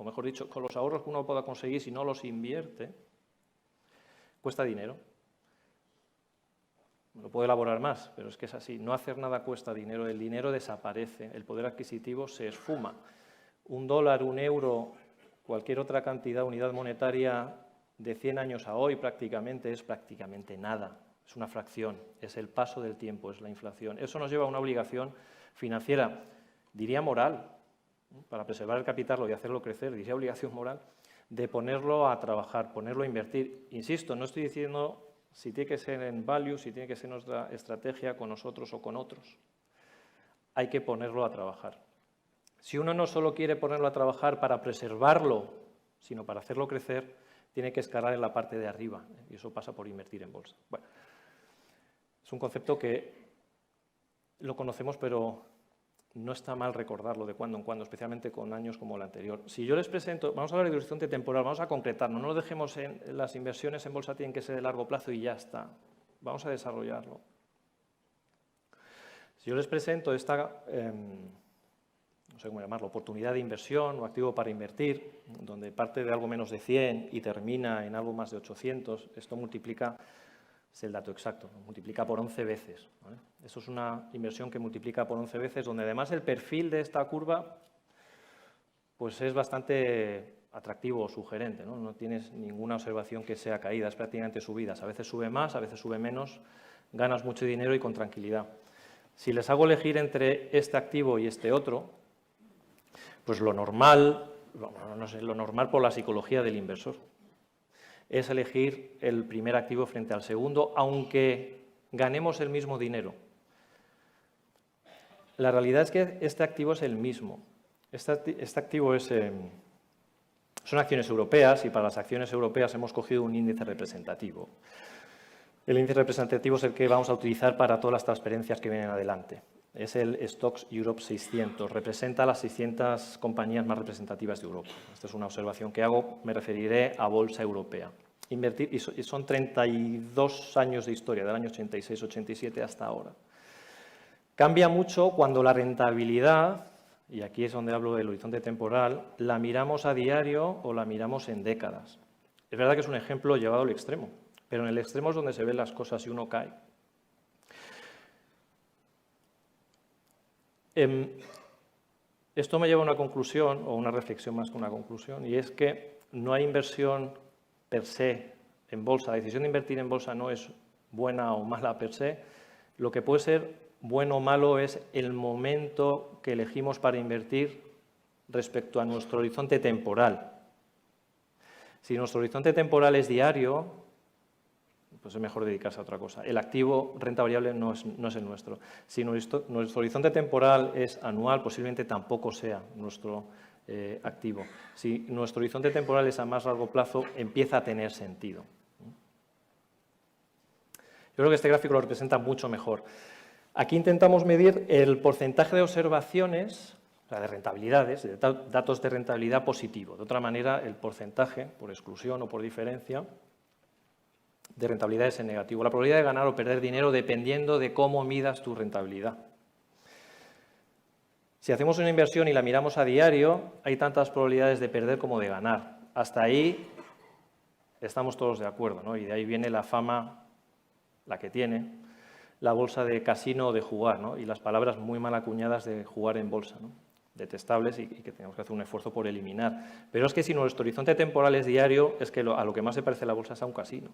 o mejor dicho, con los ahorros que uno pueda conseguir si no los invierte, cuesta dinero. Lo puedo elaborar más, pero es que es así. No hacer nada cuesta dinero, el dinero desaparece, el poder adquisitivo se esfuma. $1, €1, cualquier otra cantidad, unidad monetaria de 100 años a hoy prácticamente es prácticamente nada. Es una fracción, es el paso del tiempo, es la inflación. Eso nos lleva a una obligación financiera, diría moral, para preservar el capital y hacerlo crecer, diría obligación moral, de ponerlo a trabajar, ponerlo a invertir. Insisto, no estoy diciendo si tiene que ser en value, si tiene que ser nuestra estrategia con nosotros o con otros. Hay que ponerlo a trabajar. Si uno no solo quiere ponerlo a trabajar para preservarlo, sino para hacerlo crecer, tiene que escalar en la parte de arriba, y eso pasa por invertir en bolsa. Bueno, es un concepto que lo conocemos, pero no está mal recordarlo de cuando en cuando, especialmente con años como el anterior. Si yo les presento, vamos a hablar de horizonte temporal, vamos a concretarlo, no lo dejemos en las inversiones en bolsa, tienen que ser de largo plazo y ya está. Vamos a desarrollarlo. Si yo les presento esta, no sé cómo llamarlo, oportunidad de inversión o activo para invertir, donde parte de algo menos de 100 y termina en algo más de 800, esto multiplica, es el dato exacto, multiplica por 11 veces. ¿Vale? Eso es una inversión que multiplica por 11 veces, donde además el perfil de esta curva pues es bastante atractivo o sugerente, ¿no? No tienes ninguna observación que sea caída, es prácticamente subidas. A veces sube más, a veces sube menos, ganas mucho dinero y con tranquilidad. Si les hago elegir entre este activo y este otro, pues lo normal, no sé, lo normal por la psicología del inversor, es elegir el primer activo frente al segundo, aunque ganemos el mismo dinero. La realidad es que este activo es el mismo. Este activo son acciones europeas y para las acciones europeas hemos cogido un índice representativo. El índice representativo es el que vamos a utilizar para todas las transferencias que vienen adelante. Es el Stocks Europe 600, representa las 600 compañías más representativas de Europa. Esta es una observación que hago, me referiré a bolsa europea. Invertir, y son 32 años de historia, del año 86-87 hasta ahora. Cambia mucho cuando la rentabilidad, y aquí es donde hablo del horizonte temporal, la miramos a diario o la miramos en décadas. Es verdad que es un ejemplo llevado al extremo, pero en el extremo es donde se ven las cosas y uno cae. Esto me lleva a una conclusión, o una reflexión más que una conclusión, y es que no hay inversión per se en bolsa. La decisión de invertir en bolsa no es buena o mala per se. Lo que puede ser bueno o malo es el momento que elegimos para invertir respecto a nuestro horizonte temporal. Si nuestro horizonte temporal es diario, pues es mejor dedicarse a otra cosa. El activo renta variable no es el nuestro. Si nuestro horizonte temporal es anual, posiblemente tampoco sea nuestro activo. Si nuestro horizonte temporal es a más largo plazo, empieza a tener sentido. Yo creo que este gráfico lo representa mucho mejor. Aquí intentamos medir el porcentaje de observaciones, o sea, de rentabilidades, de datos de rentabilidad positivo. De otra manera, el porcentaje, por exclusión o por diferencia, de rentabilidades en negativo. La probabilidad de ganar o perder dinero dependiendo de cómo midas tu rentabilidad. Si hacemos una inversión y la miramos a diario, hay tantas probabilidades de perder como de ganar. Hasta ahí estamos todos de acuerdo, ¿no? Y de ahí viene la fama, la que tiene, la bolsa de casino o de jugar, ¿no? Y las palabras muy mal acuñadas de jugar en bolsa, ¿no? Detestables y que tenemos que hacer un esfuerzo por eliminar. Pero es que si nuestro horizonte temporal es diario, es que a lo que más se parece la bolsa es a un casino.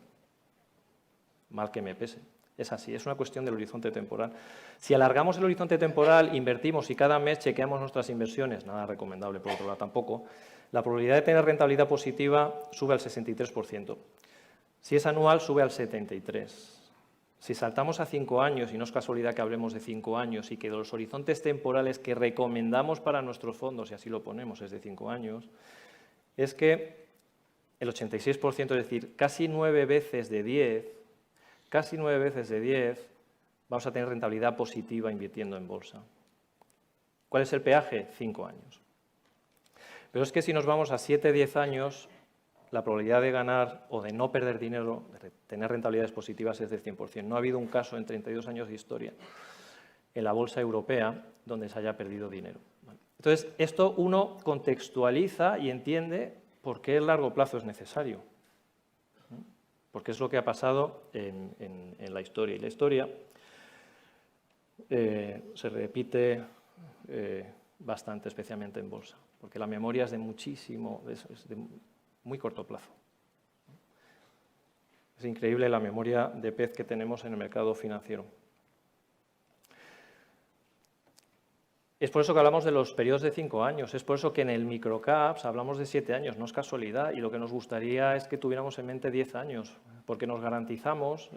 Mal que me pese. Es así, es una cuestión del horizonte temporal. Si alargamos el horizonte temporal, invertimos y cada mes chequeamos nuestras inversiones, nada recomendable por otro lado tampoco, la probabilidad de tener rentabilidad positiva sube al 63%. Si es anual, sube al 73%. Si saltamos a 5 años, y no es casualidad que hablemos de 5 años, y que los horizontes temporales que recomendamos para nuestros fondos, y así lo ponemos, es de 5 años, es que el 86%, es decir, casi 9 veces de 10, vamos a tener rentabilidad positiva invirtiendo en bolsa. ¿Cuál es el peaje? 5 años. Pero es que si nos vamos a 7-10 años, la probabilidad de ganar o de no perder dinero, de tener rentabilidades positivas, es del 100%. No ha habido un caso en 32 años de historia en la bolsa europea donde se haya perdido dinero. Entonces, esto uno contextualiza y entiende por qué el largo plazo es necesario, porque es lo que ha pasado en la historia. Y la historia se repite bastante, especialmente en bolsa, porque la memoria es de muy corto plazo. Es increíble la memoria de pez que tenemos en el mercado financiero. Es por eso que hablamos de los periodos de 5 años, es por eso que en el microcaps hablamos de 7 años, no es casualidad, y lo que nos gustaría es que tuviéramos en mente 10 años, porque nos garantizamos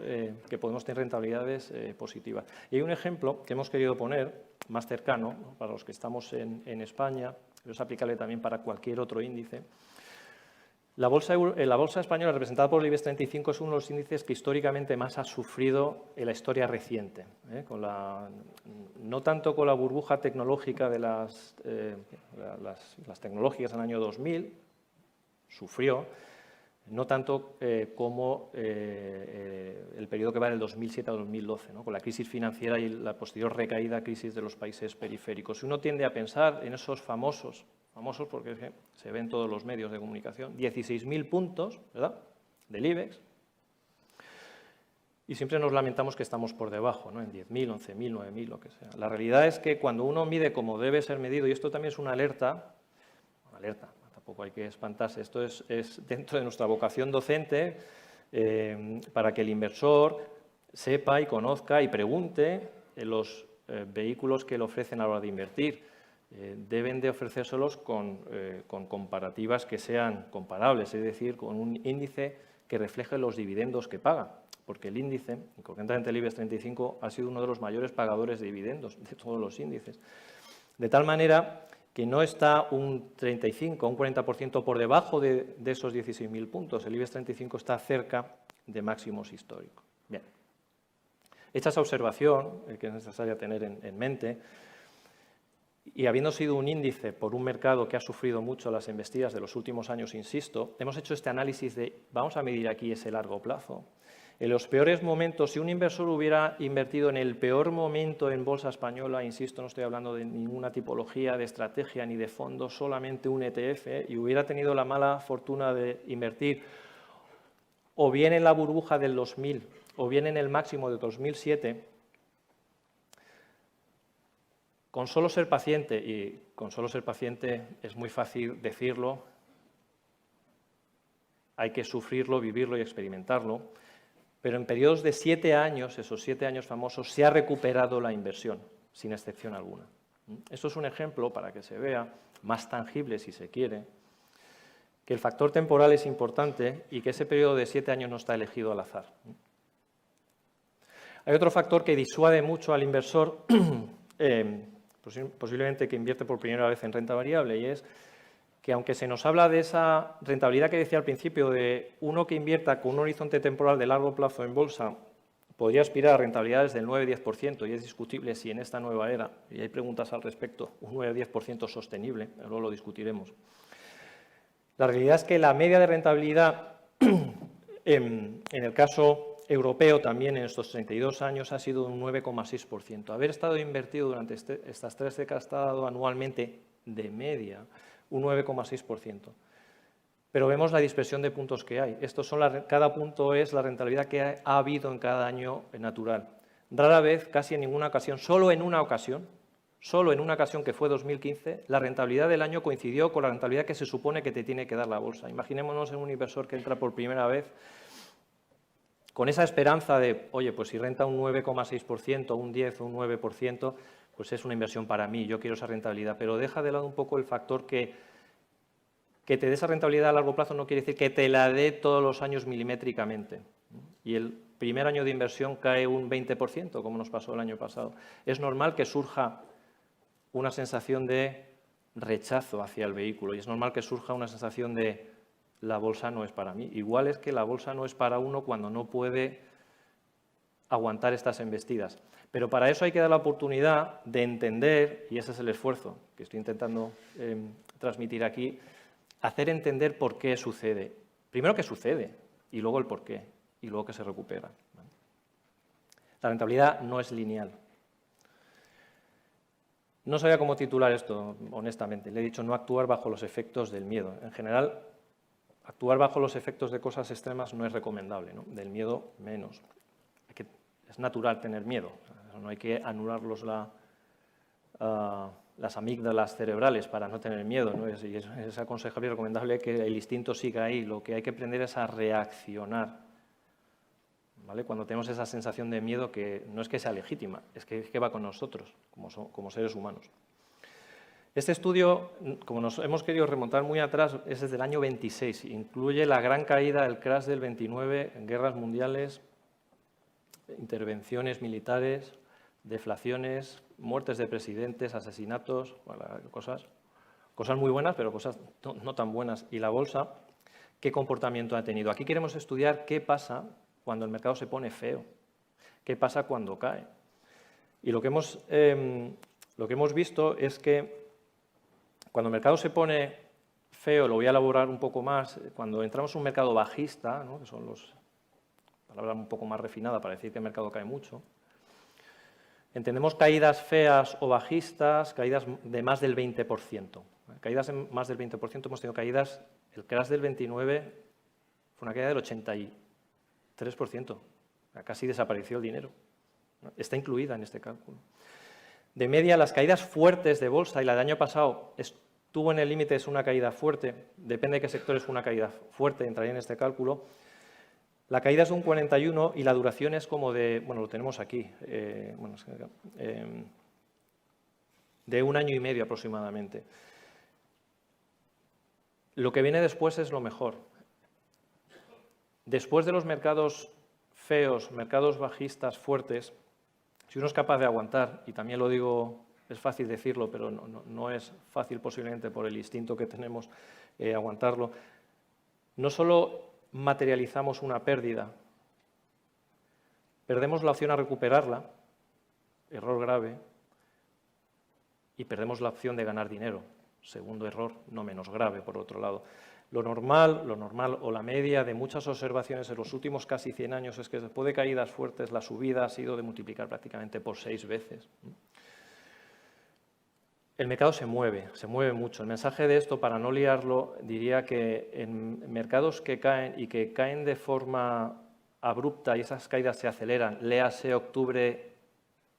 que podemos tener rentabilidades positivas. Y hay un ejemplo que hemos querido poner, más cercano, ¿no?, para los que estamos en España, pero es aplicable también para cualquier otro índice. La bolsa española, representada por el IBEX 35, es uno de los índices que históricamente más ha sufrido en la historia reciente. No tanto con la burbuja tecnológica de las tecnológicas en el año 2000, sufrió, no tanto como el periodo que va del 2007 a 2012, ¿no?, con la crisis financiera y la posterior recaída crisis de los países periféricos. Uno tiende a pensar en esos famosos porque se ven todos los medios de comunicación, 16.000 puntos, ¿verdad?, del IBEX, y siempre nos lamentamos que estamos por debajo, ¿no?, en 10.000, 11.000, 9.000, lo que sea. La realidad es que cuando uno mide como debe ser medido, y esto también es una alerta, tampoco hay que espantarse, esto es dentro de nuestra vocación docente, para que el inversor sepa y conozca y pregunte en los vehículos que le ofrecen a la hora de invertir. Deben de ofrecérselos con comparativas que sean comparables, es decir, con un índice que refleje los dividendos que paga, porque el índice, y concretamente el IBEX 35, ha sido uno de los mayores pagadores de dividendos de todos los índices. De tal manera que no está un 35 o un 40% por debajo de esos 16.000 puntos. El IBEX 35 está cerca de máximos históricos. Bien. Hecha esa observación, que es necesaria tener en mente, y habiendo sido un índice por un mercado que ha sufrido mucho las embestidas de los últimos años, insisto, hemos hecho este análisis de, vamos a medir aquí ese largo plazo. En los peores momentos, si un inversor hubiera invertido en el peor momento en bolsa española, insisto, no estoy hablando de ninguna tipología de estrategia ni de fondo, solamente un ETF, y hubiera tenido la mala fortuna de invertir o bien en la burbuja del 2000 o bien en el máximo de 2007, con solo ser paciente, y con solo ser paciente es muy fácil decirlo, hay que sufrirlo, vivirlo y experimentarlo, pero en periodos de 7 años, esos 7 años famosos, se ha recuperado la inversión, sin excepción alguna. Esto es un ejemplo para que se vea, más tangible si se quiere, que el factor temporal es importante y que ese periodo de 7 años no está elegido al azar. Hay otro factor que disuade mucho al inversor, posiblemente que invierte por primera vez en renta variable, y es que aunque se nos habla de esa rentabilidad que decía al principio, de uno que invierta con un horizonte temporal de largo plazo en bolsa, podría aspirar a rentabilidades del 9-10%, y es discutible si en esta nueva era, y hay preguntas al respecto, un 9-10% sostenible, luego lo discutiremos. La realidad es que la media de rentabilidad en el caso europeo también en estos 32 años ha sido un 9,6%. Haber estado invertido durante estas 3 décadas ha dado anualmente de media un 9,6%. Pero vemos la dispersión de puntos que hay. Cada punto es la rentabilidad que ha habido en cada año natural. Rara vez, casi en ninguna ocasión, solo en una ocasión que fue 2015, la rentabilidad del año coincidió con la rentabilidad que se supone que te tiene que dar la bolsa. Imaginémonos en un inversor que entra por primera vez con esa esperanza de, oye, pues si renta un 9,6%, un 10 o un 9%, pues es una inversión para mí, yo quiero esa rentabilidad. Pero deja de lado un poco el factor que te dé esa rentabilidad a largo plazo no quiere decir que te la dé todos los años milimétricamente. Y el primer año de inversión cae un 20%, como nos pasó el año pasado. Es normal que surja una sensación de rechazo hacia el vehículo y es normal que surja una sensación de la bolsa no es para mí. Igual es que la bolsa no es para uno cuando no puede aguantar estas embestidas. Pero para eso hay que dar la oportunidad de entender, y ese es el esfuerzo que estoy intentando transmitir aquí, hacer entender por qué sucede. Primero qué sucede y luego el por qué y luego que se recupera. La rentabilidad no es lineal. No sabía cómo titular esto, honestamente. Le he dicho no actuar bajo los efectos del miedo. En general, actuar bajo los efectos de cosas extremas no es recomendable, ¿no? Del miedo menos. Es natural tener miedo, no hay que anularlos las amígdalas cerebrales para no tener miedo, ¿no? Es aconsejable y recomendable que el instinto siga ahí. Lo que hay que aprender es a reaccionar, ¿vale? Cuando tenemos esa sensación de miedo, que no es que sea legítima, es que va con nosotros, como seres humanos. Este estudio, como nos hemos querido remontar muy atrás, es desde el año 26. Incluye la gran caída, el crash del 29, guerras mundiales, intervenciones militares, deflaciones, muertes de presidentes, asesinatos, bueno, cosas muy buenas, pero cosas no tan buenas. Y la bolsa, ¿qué comportamiento ha tenido? Aquí queremos estudiar qué pasa cuando el mercado se pone feo, qué pasa cuando cae. Y lo que hemos visto es que cuando el mercado se pone feo, lo voy a elaborar un poco más, cuando entramos en un mercado bajista, ¿no? Que son palabra un poco más refinada para decir que el mercado cae mucho, entendemos caídas feas o bajistas, caídas de más del 20%. Caídas en más del 20%, hemos tenido caídas, el crash del 29 fue una caída del 83%, casi desapareció el dinero. Está incluida en este cálculo. De media, las caídas fuertes de bolsa, y la del año pasado estuvo en el límite, es una caída fuerte, depende de qué sector es una caída fuerte, entraría en este cálculo. La caída es de un 41 y la duración es como de, bueno, lo tenemos aquí, de 1 año y medio aproximadamente. Lo que viene después es lo mejor. Después de los mercados feos, mercados bajistas fuertes, si uno es capaz de aguantar, y también lo digo, es fácil decirlo, pero no es fácil posiblemente por el instinto que tenemos aguantarlo, no solo materializamos una pérdida, perdemos la opción a recuperarla, error grave, y perdemos la opción de ganar dinero, segundo error, no menos grave, por otro lado. Lo normal o la media de muchas observaciones en los últimos casi 100 años es que después de caídas fuertes la subida ha sido de multiplicar prácticamente por 6 veces. El mercado se mueve mucho. El mensaje de esto, para no liarlo, diría que en mercados que caen y que caen de forma abrupta y esas caídas se aceleran, léase octubre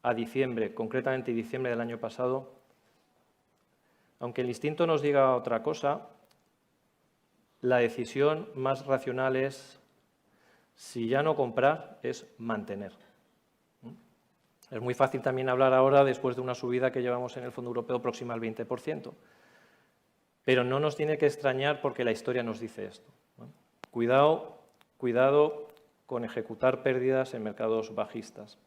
a diciembre, concretamente diciembre del año pasado, aunque el instinto nos diga otra cosa, la decisión más racional es, si ya no comprar, es mantener. Es muy fácil también hablar ahora después de una subida que llevamos en el Fondo Europeo próxima al 20%. Pero no nos tiene que extrañar porque la historia nos dice esto, ¿no? Cuidado con ejecutar pérdidas en mercados bajistas.